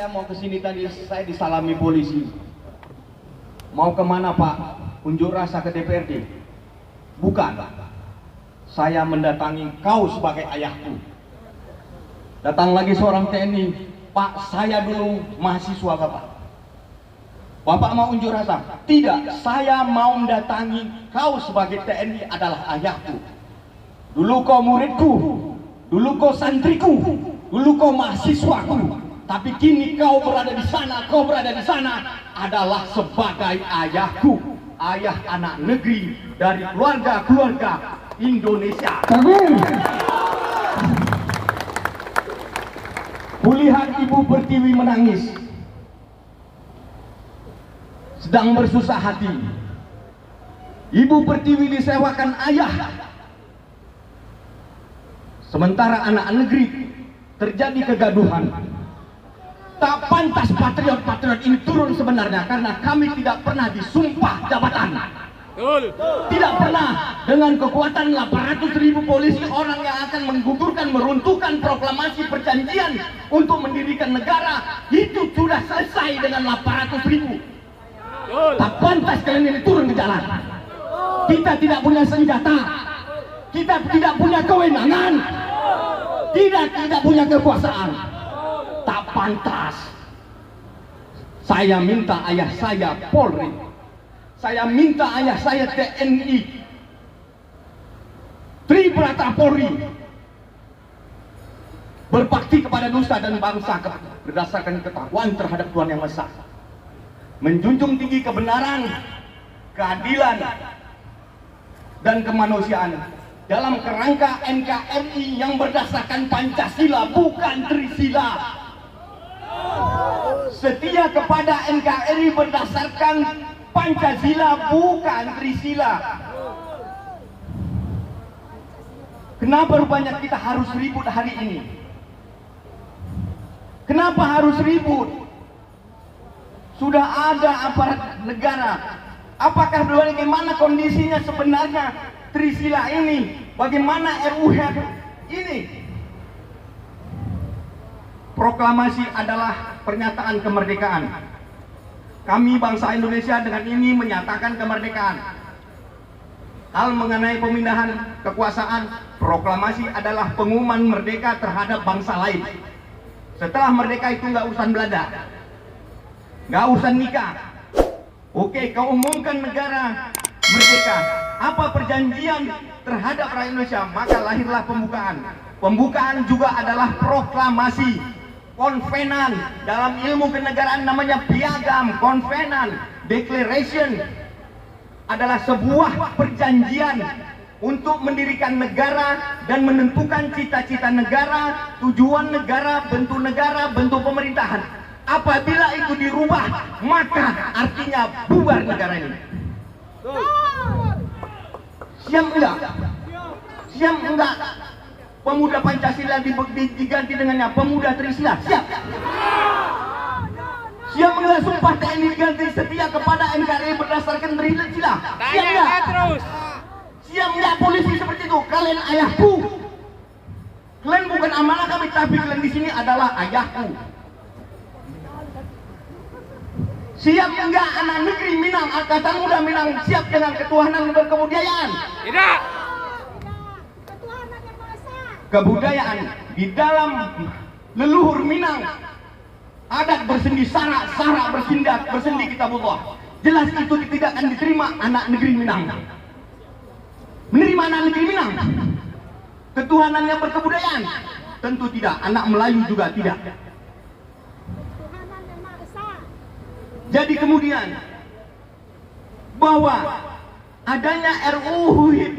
Saya mau ke sini tadi, saya disalami polisi. Mau kemana Pak? Unjuk rasa ke DPRD? Bukan. Saya mendatangi kau sebagai ayahku. Datang lagi seorang TNI. Pak, saya dulu mahasiswa Bapak. Bapak mau unjuk rasa? Tidak, saya mau mendatangi kau sebagai TNI adalah ayahku. Dulu kau muridku, dulu kau santriku, dulu kau mahasiswaku. Tapi kini kau berada di sana, adalah sebagai ayahku, ayah anak negeri dari keluarga Indonesia. Kulihat Ibu Pertiwi menangis, sedang bersusah hati. Ibu Pertiwi disewakan ayah, sementara anak negeri terjadi kegaduhan. Tak pantas patriot-patriot ini turun sebenarnya, karena kami tidak pernah disumpah jabatan. Tidak pernah dengan kekuatan 800.000 polisi orang yang akan menggugurkan, meruntuhkan proklamasi perjanjian untuk mendirikan negara. Itu sudah selesai dengan 800.000. Tak pantas kalian ini turun ke jalan. Kita tidak punya senjata, kita tidak punya kewenangan, tidak punya kekuasaan. Tak pantas. Saya minta ayah saya Polri, saya minta ayah saya TNI, Tribrata Polri, berbakti kepada nusa dan bangsa berdasarkan ketakwaan terhadap Tuhan Yang Maha Esa, menjunjung tinggi kebenaran, keadilan, dan kemanusiaan dalam kerangka NKRI yang berdasarkan Pancasila, bukan Trisila. Setia kepada NKRI berdasarkan Pancasila, bukan Trisila. Kenapa rupanya kita harus ribut hari ini? Kenapa harus ribut? Sudah ada aparat negara. Apakah bagaimana kondisinya sebenarnya Trisila ini? Bagaimana RUH ini? Proklamasi adalah pernyataan kemerdekaan. Kami bangsa Indonesia dengan ini menyatakan kemerdekaan. Hal mengenai pemindahan kekuasaan, proklamasi adalah pengumuman merdeka terhadap bangsa lain. Setelah merdeka itu nggak urusan Belanda, nggak urusan nikah. Oke, kau umumkan negara merdeka. Apa perjanjian terhadap rakyat Indonesia? Maka lahirlah pembukaan. Pembukaan juga adalah proklamasi. Konvenan, dalam ilmu kenegaraan namanya piagam. Konvenan, declaration, adalah sebuah perjanjian untuk mendirikan negara dan menentukan cita-cita negara, tujuan negara, bentuk pemerintahan. Apabila itu dirubah, maka artinya bubar negara ini. Siap enggak? Siap enggak? Pemuda Pancasila diganti dengannya Pemuda Trisila. Siap? Siap enggak sumpah TNI diganti setia kepada NKRI berdasarkan Trisila? Siap enggak? Siap enggak polisi seperti itu? Kalian ayahku. Kalian bukan amanah kami, tapi kalian di sini adalah ayahku. Siap enggak anak negeri Minang, Angkatan Muda Minang siap dengan ketuhanan dan kebudayaan? Tidak. Kebudayaan di dalam leluhur Minang, adat bersendi, sarak bersindak, bersendi kitabullah. Jelas itu tidak akan diterima anak negeri Minang. Menerima anak negeri Minang ketuhanan yang berkebudayaan? Tentu tidak. Anak Melayu juga tidak. Jadi kemudian bahwa adanya RUU HIP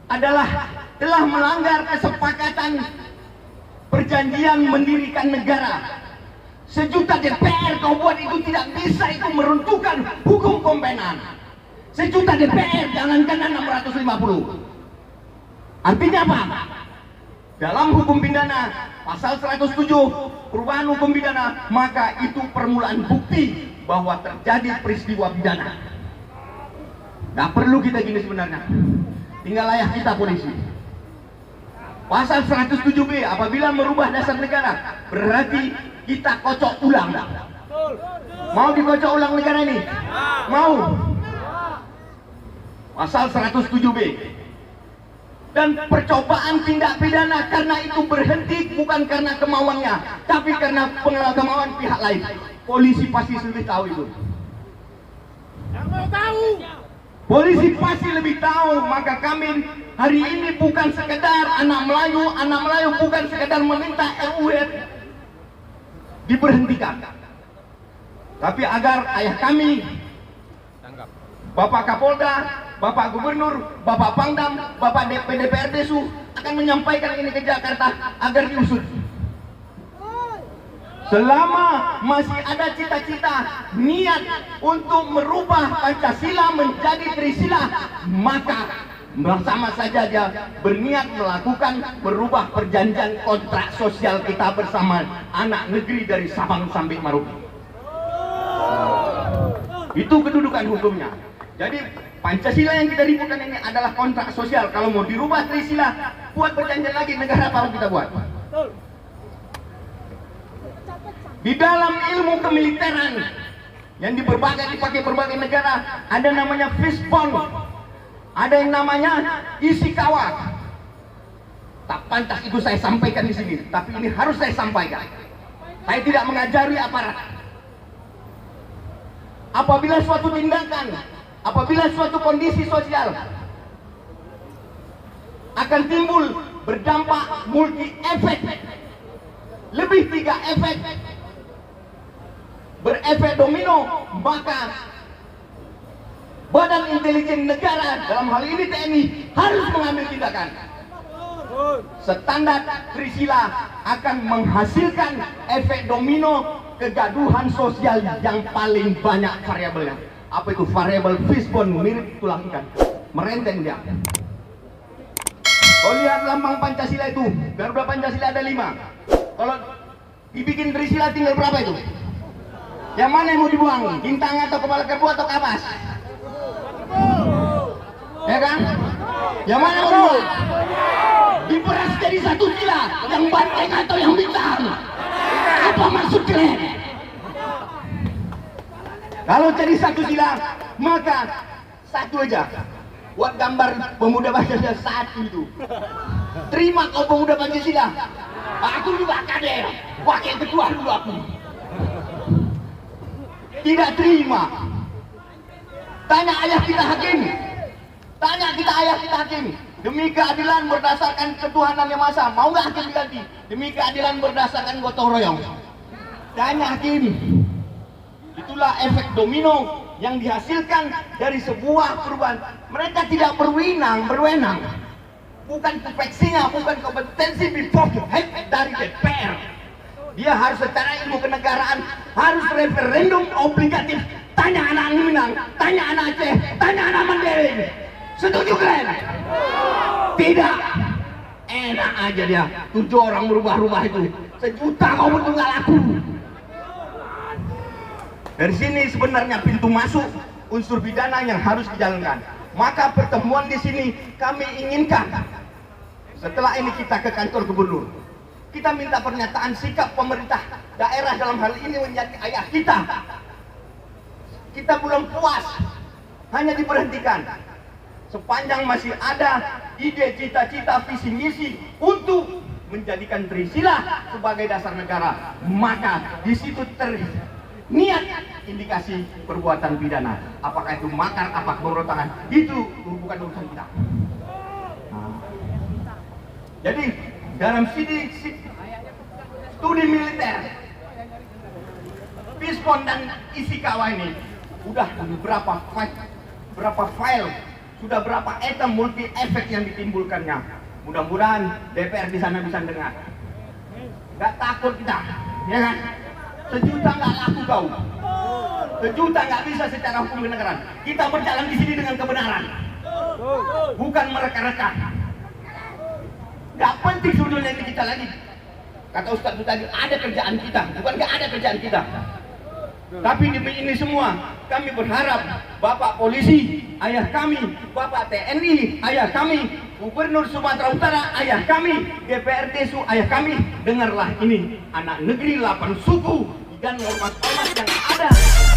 adalah telah melanggar kesepakatan perjanjian mendirikan negara. Sejuta DPR kau buat itu tidak bisa itu meruntuhkan hukum kompenan. Sejuta DPR, jangankan 650. Artinya apa? Dalam hukum pidana pasal 107 perubahan hukum pidana, maka itu permulaan bukti bahwa terjadi peristiwa pidana. Nggak perlu kita gini sebenarnya, tinggal ayah kita polisi. Pasal 107B, apabila merubah dasar negara berarti kita kocok ulang. Mau dikocok ulang negara ini? Mau? Pasal 107B. Dan percobaan tindak pidana karena itu berhenti bukan karena kemauannya, tapi karena kemauan pihak lain. Polisi pasti lebih tahu itu. Yang mau tahu. Polisi pasti lebih tahu. Maka kami hari ini bukan sekedar anak Melayu bukan sekedar meminta RUU diberhentikan, tapi agar ayah kami, Bapak Kapolda, Bapak Gubernur, Bapak Pangdam, Bapak DPRD akan menyampaikan ini ke Jakarta agar diusut. Selama masih ada cita-cita niat untuk merubah Pancasila menjadi Trisila, maka bersama saja dia berniat melakukan merubah perjanjian kontrak sosial kita bersama anak negeri dari Sabang sampai Merauke. Itu kedudukan hukumnya. Jadi Pancasila yang kita ributkan ini adalah kontrak sosial. Kalau mau dirubah Trisila, buat perjanjian lagi, negara apa kita buat? Di dalam ilmu kemiliteran yang dipakai berbagai negara, ada namanya fishbone, ada yang namanya Ishikawa. Tak pantas itu saya sampaikan di sini, tapi ini harus saya sampaikan. Saya tidak mengajari aparat. Apabila suatu tindakan, apabila suatu kondisi sosial akan timbul berdampak multi efek, lebih 3 efek, berefek domino, maka Badan Intelijen Negara, dalam hal ini TNI, harus mengambil tindakan. Standar Trisila akan menghasilkan efek domino kegaduhan sosial yang paling banyak variabelnya. Apa itu variabel fishbone, mirip tulang ikan, merenteng dia. Kalau lihat lambang Pancasila itu, Garuda Pancasila ada 5. Kalau dibikin Trisila tinggal berapa itu? Yang mana yang mau dibuang? Bintang atau kepala kerbau atau kapas? Ya kan? Yang mana mau dibuang? Diperas jadi satu sila, yang banteng atau yang bintang? Apa maksud kalian? Kalau jadi satu sila, maka satu aja. Buat gambar pemuda Pancasila satu itu. Terima kau pemuda Pancasila. Aku juga kader, wakil ketua dulu aku. Tidak terima. Tanya ayah kita hakim. Tanya kita ayah kita hakim. Demi keadilan berdasarkan ketuhanan yang maha, mau nggak hakim diganti? Demi keadilan berdasarkan gotong royong. Tanya hakim. Itulah efek domino yang dihasilkan dari sebuah perubahan. Mereka tidak berwenang. Bukan kompetensinya, bukan kompetensi head dari DPR. Dia harus secara ilmu kenegaraan, harus referendum obligatif. Tanya anak Minang, tanya anak Aceh, tanya anak Mandailing. Setuju kalian? Tidak. Enak aja dia. 7 orang merubah-rubah itu. 1 juta kau bertunggal aku. Dari sini sebenarnya pintu masuk unsur pidana yang harus dijalankan. Maka pertemuan di sini kami inginkan. Setelah ini kita ke kantor gubernur. Kita minta pernyataan sikap pemerintah daerah dalam hal ini menjadi ayah kita. Kita belum puas hanya diberhentikan. Sepanjang masih ada ide, cita-cita, visi misi untuk menjadikan Trisila sebagai dasar negara, maka di situ terniat indikasi perbuatan pidana. Apakah itu makar, apa pemberontakan, itu bukan urusan kita. Jadi dalam studi militer, fishbone dan Ishikawa ini udah berapa file, sudah berapa item multi efek yang ditimbulkannya. Mudah-mudahan DPR di sana bisa dengar. Gak takut kita, ya kan? 1 juta nggak laku kau. 1 juta nggak bisa secara hukum kenegaraan. Kita berjalan di sini dengan kebenaran, bukan mereka-reka. Gak penting sebetulnya ini kita lagi. Kata Ustadz tadi, ada kerjaan kita, bukan gak ada kerjaan kita. Tapi demi ini semua, kami berharap Bapak Polisi, ayah kami, Bapak TNI, ayah kami, Gubernur Sumatera Utara ayah kami, DPRD ayah kami. Dengarlah ini, anak negeri 8 suku dan ormas-ormas yang ada